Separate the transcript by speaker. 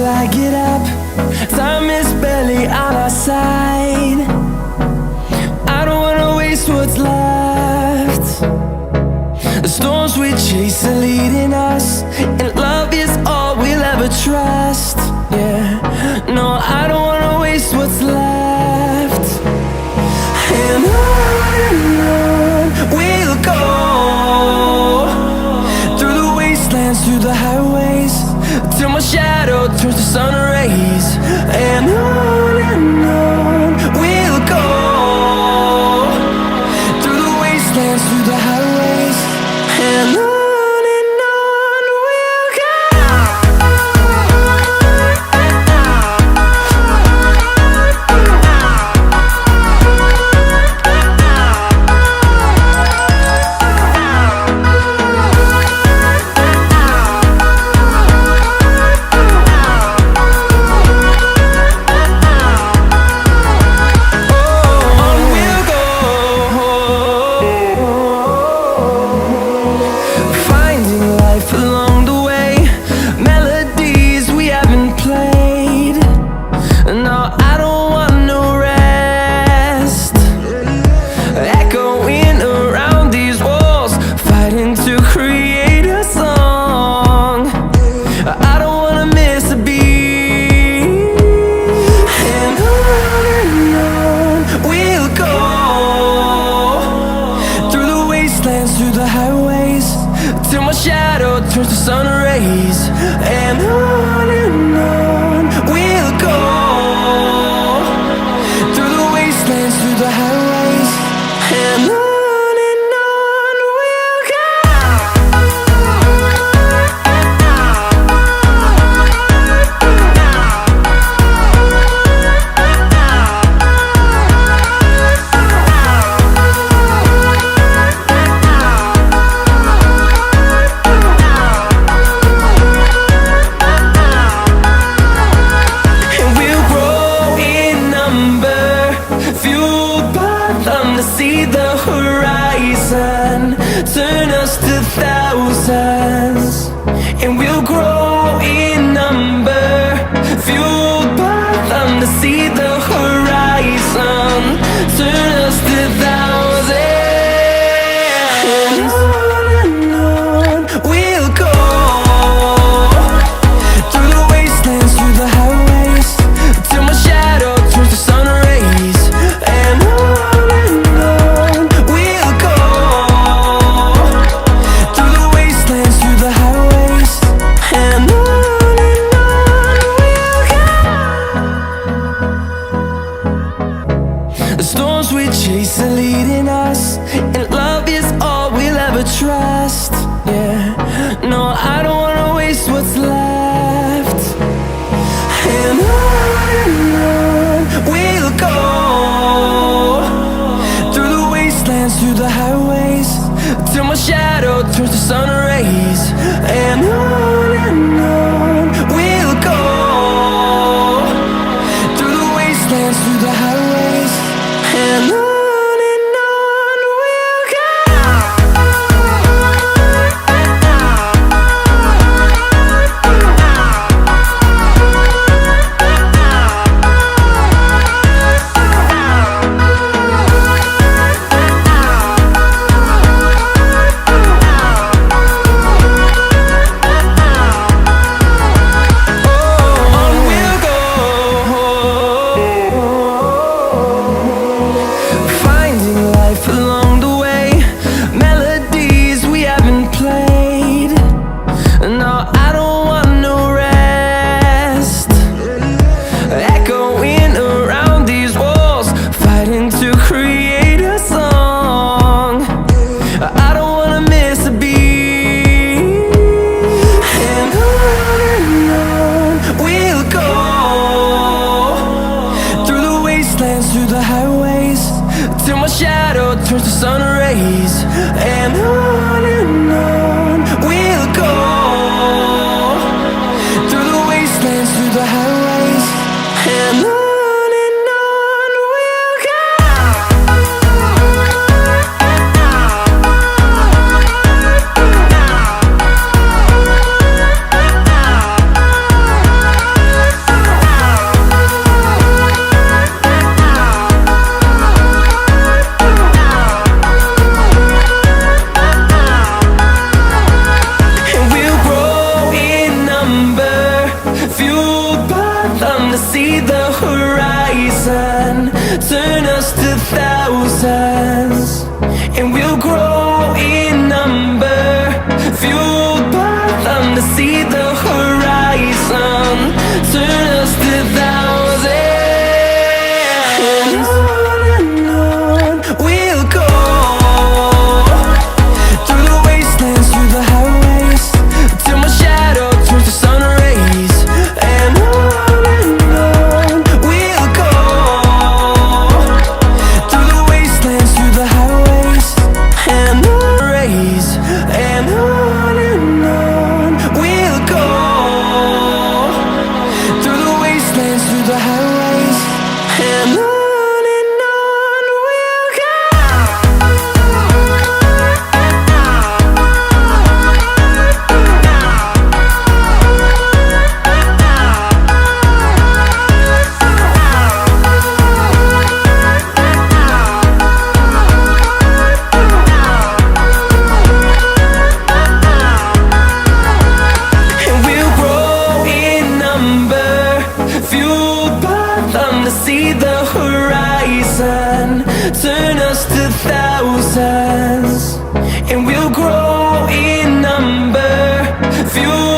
Speaker 1: till I get up. Time is barely on our side. I don't wanna waste what's left. The storms we chase are leading us, and love is all we'll ever trust. Yeah, no, I don't wanna waste what's left. And on we'll go, through the wastelands, through the highways, till my shadow turns to sun rays. And on we'll go, through the wastelands, through the highways, and on. Through the highways, till my shadow turns to sun rays. And on we'll go, through the wastelands, through the highways, and on we'll go. See the horizon turn us to thousands, and we'll grow in number, fueled by them to see the horizon turn us to thousands. And on we'll go, through the wastelands, through the highways, till my shadow turns to sun rays. And we chase are leading us, and love is all we'll ever trust. Yeah, no, I don't wanna waste what's left. And on we'll go, through the wastelands, through the highways, till my shadow turns to sun rays. And on we'll go, through the wastelands, through the highways, and on. Through the highways, till my shadow turns to sun rays. And on we'll go, through the wastelands, through the highways, and on. horizon, turn us to thousands, and we'll grow in number, fueled by them to see the horizon, turn us to thousands, and on we'll go, through the wastelands, through the highways, till my shadow turns to sun rays, and on we'll go, through the wastelands, through the highways, and on rays, and on we'll go, through the wastelands, through the highways, and on we'll go. And we'll grow in number, fueled by them to see the horizon, turn us to thousands, and we'll grow in number, fueled